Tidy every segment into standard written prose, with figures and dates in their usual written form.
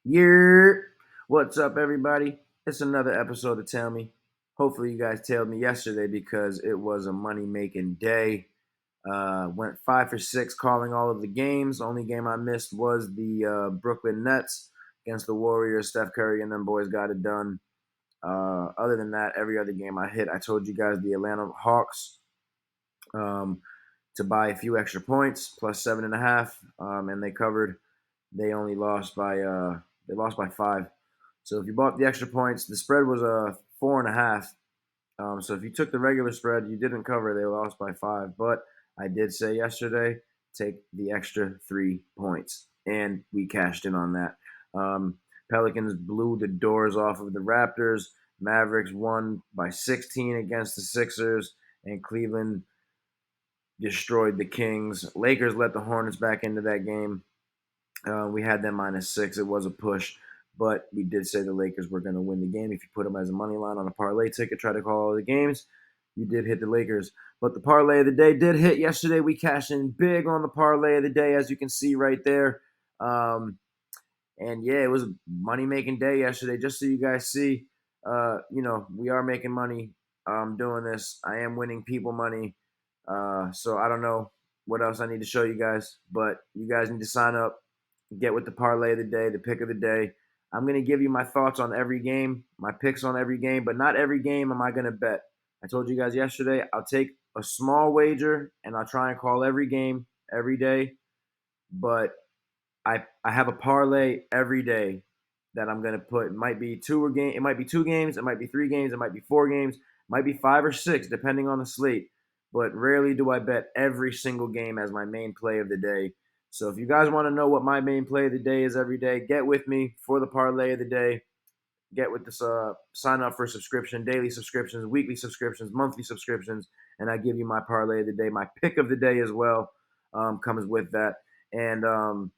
Yeah, what's up, everybody? It's another episode of Tell Me. Hopefully, you guys tailed me yesterday because it was a money making day. Went 5 for 6 calling all of the games. The only game I missed was the Brooklyn Nets against the Warriors. Steph Curry and them boys got it done. Other than that, every other game I hit. I told you guys the Atlanta Hawks um, to buy a few extra points plus 7.5, and they covered. They only lost by they lost by 5. So if you bought the extra points, the spread was a 4.5. So if you took the regular spread, you didn't cover. They lost by 5. But I did say yesterday, take the extra 3 points, and we cashed in on that. Um, Pelicans blew the doors off of the Raptors. Mavericks won by 16 against the Sixers, and Cleveland destroyed the Kings. Lakers let the Hornets back into that game. We had them -6. It was a push, but we did say the Lakers were going to win the game. If you put them as a money line on a parlay ticket, try to call all the games, you did hit the Lakers. But the parlay of the day did hit yesterday. We cashed in big on the parlay of the day, as you can see right there. And yeah, it was a money making day yesterday. Just so you guys see, we are making money doing this. I am winning people money. So I don't know what else I need to show you guys, but you guys need to sign up, get with the parlay of the day, the pick of the day. I'm going to give you my thoughts on every game, my picks on every game, but not every game am I going to bet. I told you guys yesterday, I'll take a small wager and I'll try and call every game every day, but I have a parlay every day that I'm gonna put. It might be it might be 2 games, it might be 3 games, it might be 4 games, it might be 5 or 6, depending on the slate. But rarely do I bet every single game as my main play of the day. So if you guys want to know what my main play of the day is every day, get with me for the parlay of the day. Get with this, sign up for a subscription, daily subscriptions, weekly subscriptions, monthly subscriptions, and I give you my parlay of the day, my pick of the day as well, comes with that. And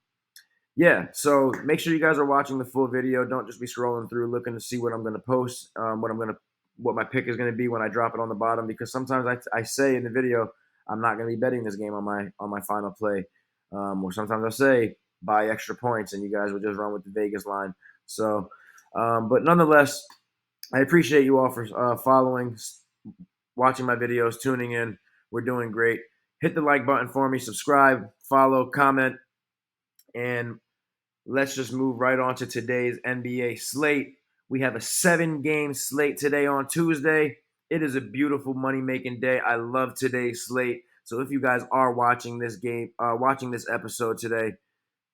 yeah, so make sure you guys are watching the full video. Don't just be scrolling through looking to see what I'm going to post, what my pick is going to be when I drop it on the bottom. Because sometimes I say in the video I'm not going to be betting this game on my final play, or sometimes I say buy extra points, and you guys will just run with the Vegas line. So, but nonetheless, I appreciate you all for following, watching my videos, tuning in. We're doing great. Hit the like button for me, subscribe, follow, comment, and let's just move right on to today's NBA slate. We have a 7-game slate today on Tuesday. It is a beautiful money making day. I love today's slate. So if you guys are watching this watching this episode today,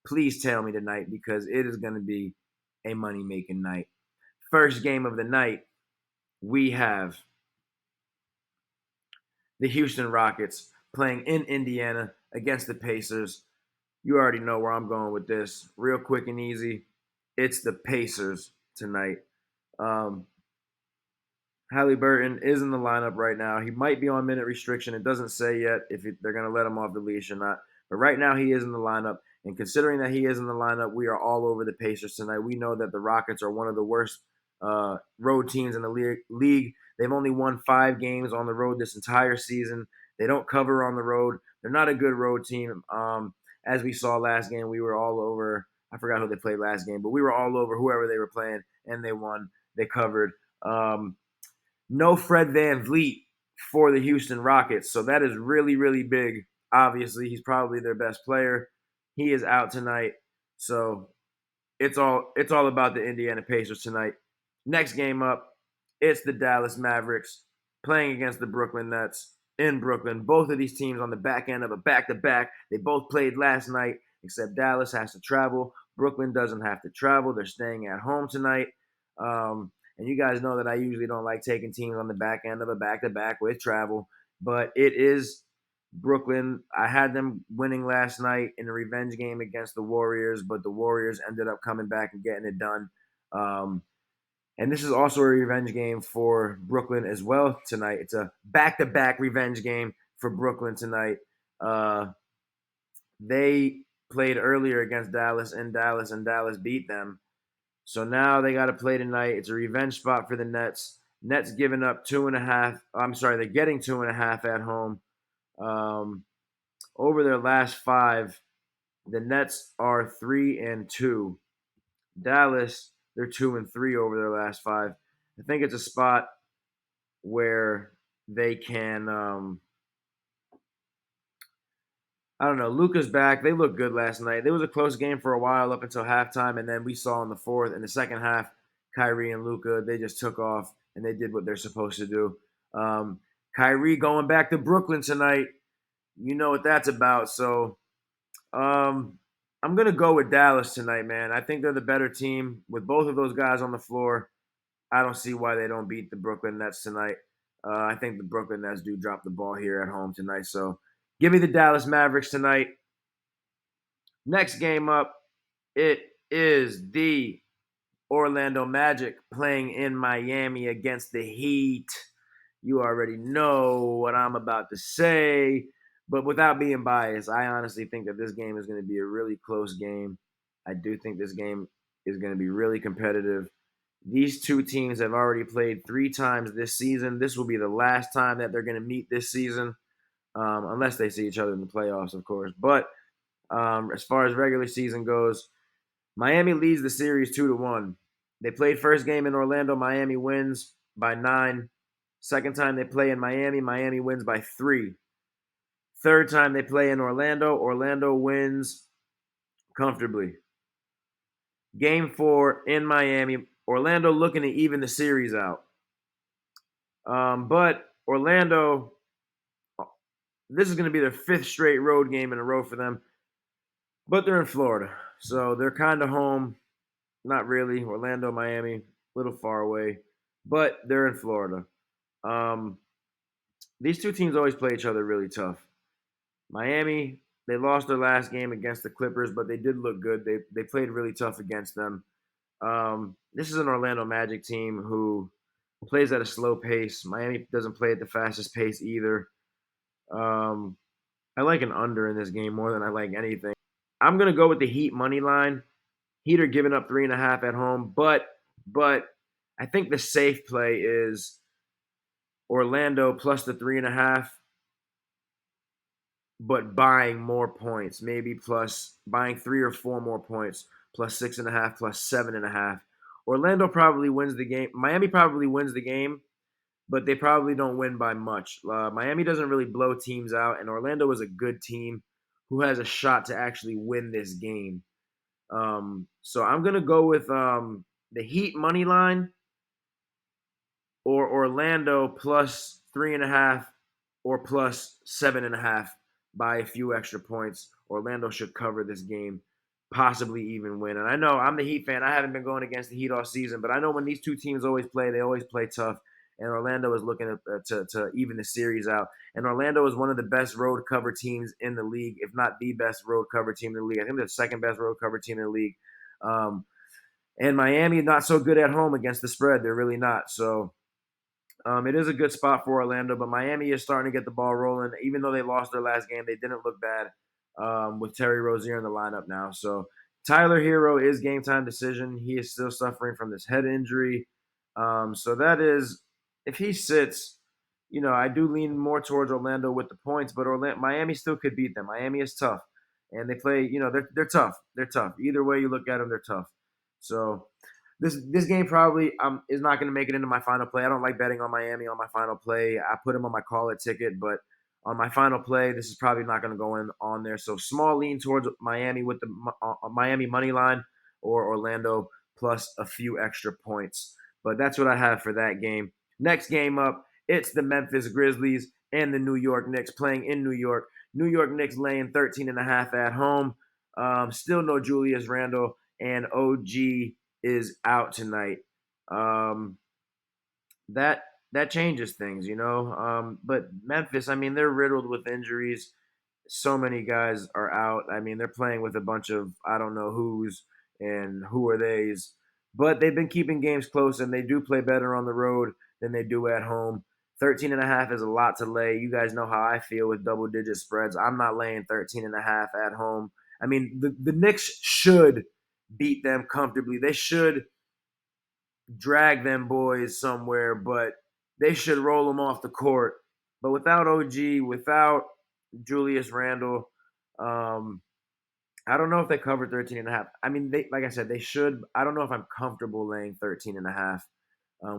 please tell me tonight because it is going to be a money making night. First game of the night, we have the Houston Rockets playing in Indiana against the Pacers. You already know where I'm going with this. Real quick and easy. It's the Pacers tonight. Um, Halliburton is in the lineup right now. He might be on minute restriction. It doesn't say yet if they're going to let him off the leash or not. But right now he is in the lineup. And considering that he is in the lineup, we are all over the Pacers tonight. We know that the Rockets are one of the worst road teams in the league. They've only won 5 games on the road this entire season. They don't cover on the road. They're not a good road team. As we saw last game, we were all over. I forgot who they played last game, but we were all over whoever they were playing, and they won. They covered. No Fred VanVleet for the Houston Rockets, so that is really, really big. Obviously, he's probably their best player. He is out tonight, so it's all about the Indiana Pacers tonight. Next game up, it's the Dallas Mavericks playing against the Brooklyn Nets in Brooklyn. Both of these teams on the back end of a back-to-back. They both played last night, except Dallas has to travel. Brooklyn doesn't have to travel. They're staying at home tonight. And you guys know that I usually don't like taking teams on the back end of a back-to-back with travel, but it is Brooklyn. I had them winning last night in a revenge game against the Warriors, but the Warriors ended up coming back and getting it done. Um, and this is also a revenge game for Brooklyn as well tonight. It's a back-to-back revenge game for Brooklyn tonight. They played earlier against Dallas in Dallas, and Dallas beat them. So now they got to play tonight. It's a revenge spot for the Nets. Nets giving up 2.5. I'm sorry, they're getting 2.5 at home. Over their last 5, the Nets are 3-2. Dallas, they're 2-3 over their last 5. I think it's a spot where they can. I don't know. Luka's back. They looked good last night. It was a close game for a while up until halftime, and then we saw in the second half, Kyrie and Luka, they just took off and they did what they're supposed to do. Um, Kyrie going back to Brooklyn tonight. You know what that's about. So I'm gonna go with Dallas tonight, man. I think they're the better team with both of those guys on the floor. I don't see why they don't beat the Brooklyn Nets tonight. I think the Brooklyn Nets do drop the ball here at home tonight. So give me the Dallas Mavericks tonight. Next game up, it is the Orlando Magic playing in Miami against the Heat. You already know what I'm about to say. But without being biased, I honestly think that this game is going to be a really close game. I do think this game is going to be really competitive. These two teams have already played 3 times this season. This will be the last time that they're going to meet this season, unless they see each other in the playoffs, of course. But as far as regular season goes, Miami leads the series 2-1. They played first game in Orlando. Miami wins by 9. Second time they play in Miami, Miami wins by 3. Third time they play in Orlando, Orlando wins comfortably. Game 4 in Miami, Orlando looking to even the series out. But Orlando, this is going to be their 5th straight road game in a row for them. But they're in Florida, so they're kind of home. Not really. Orlando, Miami, a little far away, but they're in Florida. Um, these two teams always play each other really tough. Miami, they lost their last game against the Clippers, but they did look good. They played really tough against them. This is an Orlando Magic team who plays at a slow pace. Miami doesn't play at the fastest pace either. I like an under in this game more than I like anything. I'm gonna go with the Heat money line. Heat are giving up 3.5 at home, but I think the safe play is Orlando plus the 3.5, but buying more points, maybe plus buying 3 or 4 more points, plus 6.5, plus 7.5. Orlando probably wins the game. Miami probably wins the game, but they probably don't win by much. Miami doesn't really blow teams out, and Orlando is a good team who has a shot to actually win this game. So I'm gonna go with the Heat money line or Orlando plus 3.5 or plus 7.5 by a few extra points. Orlando should cover this game, possibly even win. And I know I'm the Heat fan. I haven't been going against the Heat all season, but I know when these two teams always play, they always play tough. And Orlando is looking to even the series out. And Orlando is one of the best road cover teams in the league, if not the best road cover team in the league. I think they're the second best road cover team in the league. And Miami not so good at home against the spread. They're really not. So it is a good spot for Orlando, but Miami is starting to get the ball rolling. Even though they lost their last game, they didn't look bad with Terry Rozier in the lineup now. So Tyler Hero is game time decision. He is still suffering from this head injury. So that is, if he sits, I do lean more towards Orlando with the points, but Miami still could beat them. Miami is tough, and they play. They're tough. They're tough. Either way you look at them, they're tough. So this game probably is not going to make it into my final play. I don't like betting on Miami on my final play. I put them on my call it ticket, but on my final play, this is probably not going to go in on there. So small lean towards Miami with the Miami money line or Orlando plus a few extra points. But that's what I have for that game. Next game up, it's the Memphis Grizzlies and the New York Knicks playing in New York. New York Knicks laying 13.5 at home. Still no Julius Randle, and OG is out tonight. Um, that changes things. But Memphis, I mean, they're riddled with injuries. So many guys are out. I mean, they're playing with a bunch of I don't know who's and who are they's. But they've been keeping games close, and they do play better on the road than they do at home. 13.5 is a lot to lay. You guys know how I feel with double-digit spreads. I'm not laying 13.5 at home. I mean, the Knicks should beat them comfortably. They should drag them boys somewhere, but they should roll them off the court. But without OG, without Julius Randle, um, I don't know if they covered 13 and a half. I mean, like I said, they should. I don't know if I'm comfortable laying 13 and a half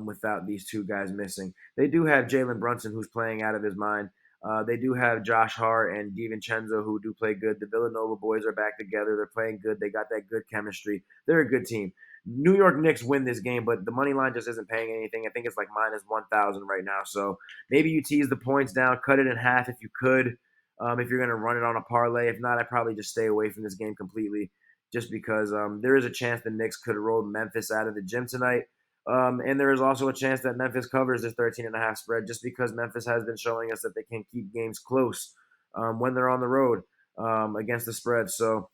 without these two guys missing. They do have Jalen Brunson, who's playing out of his mind. They do have Josh Hart and DiVincenzo, who do play good. The Villanova boys are back together. They're playing good. They got that good chemistry. They're a good team. New York Knicks win this game, but the money line just isn't paying anything. I think it's like minus 1,000 right now. So maybe you tease the points down, cut it in half if you could. If you're going to run it on a parlay. If not, I'd probably just stay away from this game completely just because there is a chance the Knicks could roll Memphis out of the gym tonight. And there is also a chance that Memphis covers this 13.5 spread just because Memphis has been showing us that they can keep games close when they're on the road against the spread. So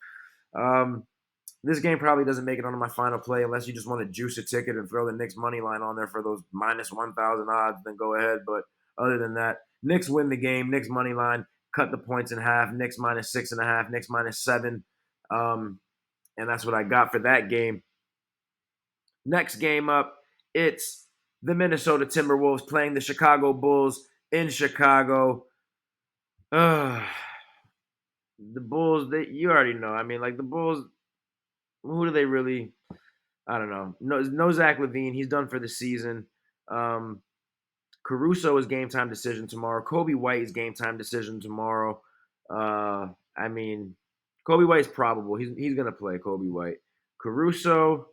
this game probably doesn't make it onto my final play unless you just want to juice a ticket and throw the Knicks money line on there for those minus 1,000 odds. Then go ahead. But other than that, Knicks win the game. Knicks money line, cut the points in half. Knicks minus 6.5. Knicks minus 7. And that's what I got for that game. Next game up, it's the Minnesota Timberwolves playing the Chicago Bulls in Chicago. The Bulls, you already know. I mean, like the Bulls, who do they really? I don't know. No Zach LaVine. He's done for the season. Caruso is game time decision tomorrow. Kobe White is game time decision tomorrow. I mean, Kobe White's probable. He's gonna play Kobe White. Caruso,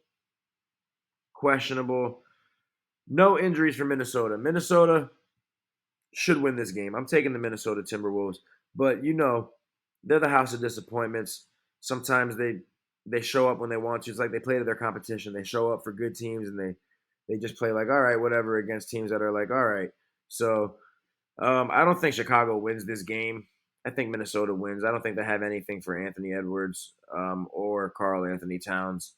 questionable. No injuries for Minnesota. Minnesota should win this game. I'm taking the Minnesota Timberwolves, but they're the house of disappointments. Sometimes they show up when they want to. It's like they play to their competition. They show up for good teams and they just play like, all right, whatever, against teams that are like, all right. So I don't think Chicago wins this game. I think Minnesota wins. I don't think they have anything for Anthony Edwards or Karl Anthony Towns.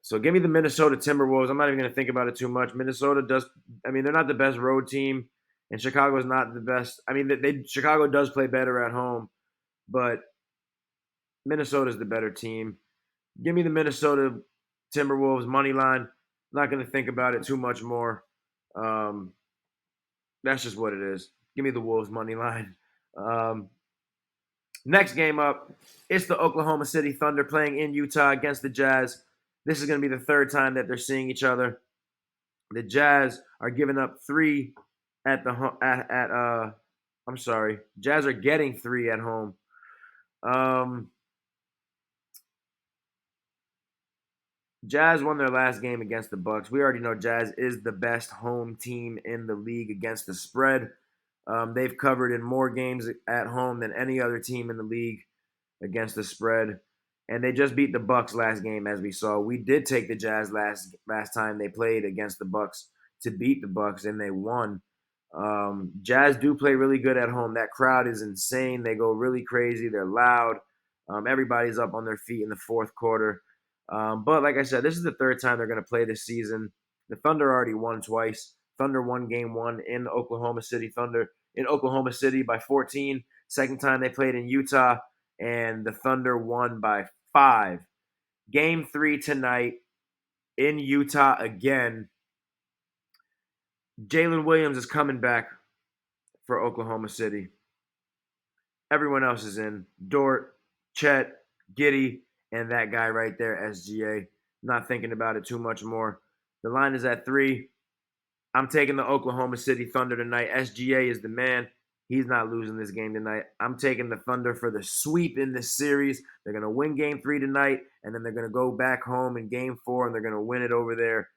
So give me the Minnesota Timberwolves. I'm not even going to think about it too much. Minnesota does. I mean, they're not the best road team, and Chicago is not the best. I mean, Chicago does play better at home, but Minnesota's the better team. Give me the Minnesota Timberwolves money line. Not going to think about it too much more. That's just what it is. Give me the Wolves money line. Next game up, it's the Oklahoma City Thunder playing in Utah against the Jazz. This is going to be the third time that they're seeing each other. The Jazz are giving up 3 at the I'm sorry. Jazz are getting 3 at home. Jazz won their last game against the Bucks. We already know Jazz is the best home team in the league against the spread. They've covered in more games at home than any other team in the league against the spread. And they just beat the Bucks last game, as we saw. We did take the Jazz last time they played against the Bucks to beat the Bucks, and they won. Jazz do play really good at home. That crowd is insane. They go really crazy. They're loud. Everybody's up on their feet in the fourth quarter. But like I said, this is the third time they're going to play this season. The Thunder already won twice. Thunder won game 1 in Oklahoma City. Thunder in Oklahoma City by 14. Second time they played in Utah, and the Thunder won by 5. Game 3 tonight in Utah again. Jalen Williams is coming back for Oklahoma City. Everyone else is in. Dort, Chet, Giddey, and that guy right there, SGA. Not thinking about it too much more. The line is at 3. I'm taking the Oklahoma City Thunder tonight. SGA is the man. He's not losing this game tonight. I'm taking the Thunder for the sweep in this series. They're going to win game 3 tonight, and then they're going to go back home in game 4, and they're going to win it over there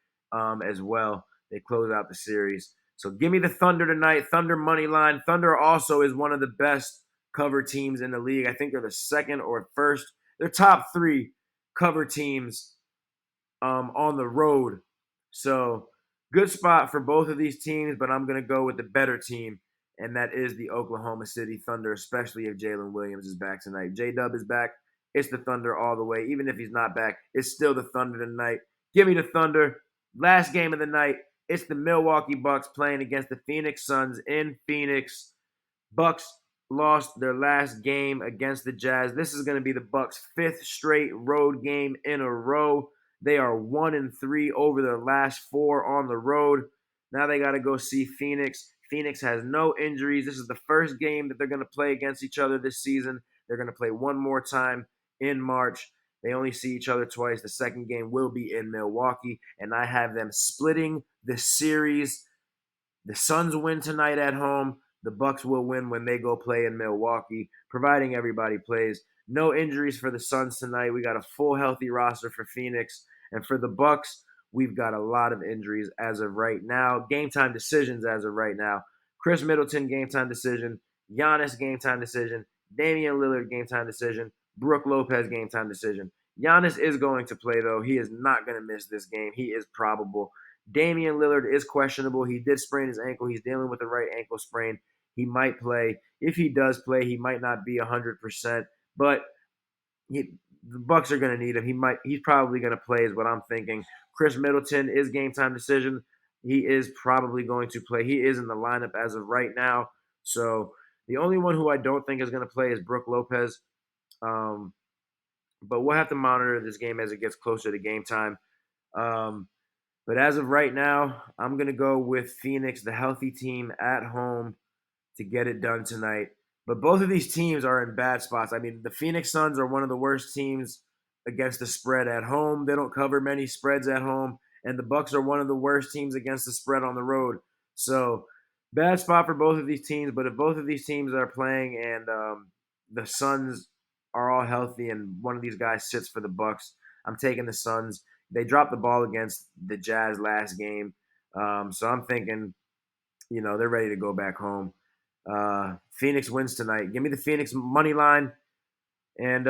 as well. They close out the series. So give me the Thunder tonight. Thunder money line. Thunder also is one of the best cover teams in the league. I think they're the second or first. They're top 3 cover teams on the road. So good spot for both of these teams, but I'm going to go with the better team, and that is the Oklahoma City Thunder, especially if Jalen Williams is back tonight. J-Dub is back. It's the Thunder all the way. Even if he's not back, it's still the Thunder tonight. Give me the Thunder. Last game of the night, it's the Milwaukee Bucks playing against the Phoenix Suns in Phoenix. Bucks lost their last game against the Jazz. This is going to be the Bucks' 5th straight road game in a row. They are 1-3 over their last 4 on the road. Now they got to go see Phoenix. Phoenix has no injuries. This is the first game that they're going to play against each other this season. They're going to play one more time in March. They only see each other twice. The second game will be in Milwaukee, and I have them splitting the series. The Suns win tonight at home. The Bucks will win when they go play in Milwaukee, providing everybody plays. No injuries for the Suns tonight. We got a full healthy roster for Phoenix, and for the Bucks, we've got a lot of injuries as of right now. Game time decisions as of right now. Chris Middleton game time decision. Giannis game time decision. Damian Lillard game time decision. Brook Lopez game time decision. Giannis is going to play though. He is not going to miss this game. He is probable. Damian Lillard is questionable. He did sprain his ankle. He's dealing with a right ankle sprain. He might play. If he does play, he might not be 100%, but the Bucks are going to need him. He's probably going to play is what I'm thinking. Chris Middleton is game time decision. He is probably going to play. He is in the lineup as of right now. So the only one who I don't think is going to play is Brook Lopez. But we'll have to monitor this game as it gets closer to game time. But as of right now, I'm going to go with Phoenix, the healthy team at home to get it done tonight. But both of these teams are in bad spots. I mean, the Phoenix Suns are one of the worst teams against the spread at home. They don't cover many spreads at home. And the Bucks are one of the worst teams against the spread on the road. So bad spot for both of these teams. But if both of these teams are playing and the Suns are all healthy and one of these guys sits for the Bucks, I'm taking the Suns. They dropped the ball against the Jazz last game. So I'm thinking, they're ready to go back home. Phoenix wins tonight. Give me the Phoenix money line. And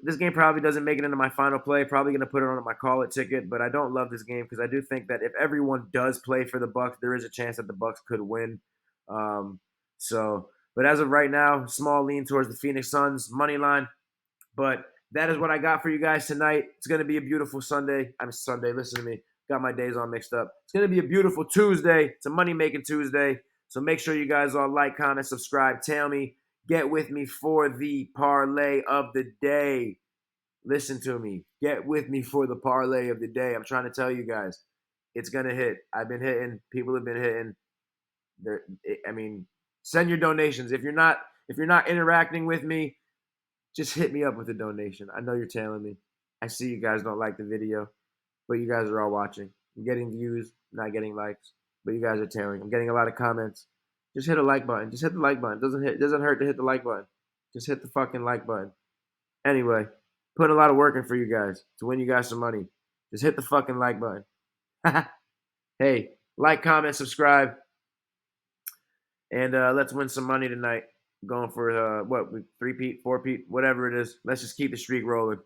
this game probably doesn't make it into my final play. Probably going to put it on my call it ticket. But I don't love this game because I do think that if everyone does play for the Bucks, there is a chance that the Bucks could win. But as of right now, small lean towards the Phoenix Suns money line. But that is what I got for you guys tonight. It's going to be a beautiful Sunday. Listen to me. Got my days all mixed up. It's going to be a beautiful Tuesday. It's a money-making Tuesday. So make sure you guys all like, comment, subscribe. Tell me. Get with me for the parlay of the day. Listen to me. Get with me for the parlay of the day. I'm trying to tell you guys. It's going to hit. I've been hitting. People have been hitting. Send your donations. If you're not interacting with me, just hit me up with a donation. I know you're tailing me. I see you guys don't like the video, but you guys are all watching. I'm getting views, not getting likes, but you guys are tailing. I'm getting a lot of comments. Just hit a like button. Just hit the like button. It doesn't hurt to hit the like button. Just hit the fucking like button. Anyway, putting a lot of work in for you guys to win you guys some money. Just hit the fucking like button. Hey, like, comment, subscribe, and let's win some money tonight. Going for 3-peat, 4-peat, whatever it is. Let's just keep the streak rolling.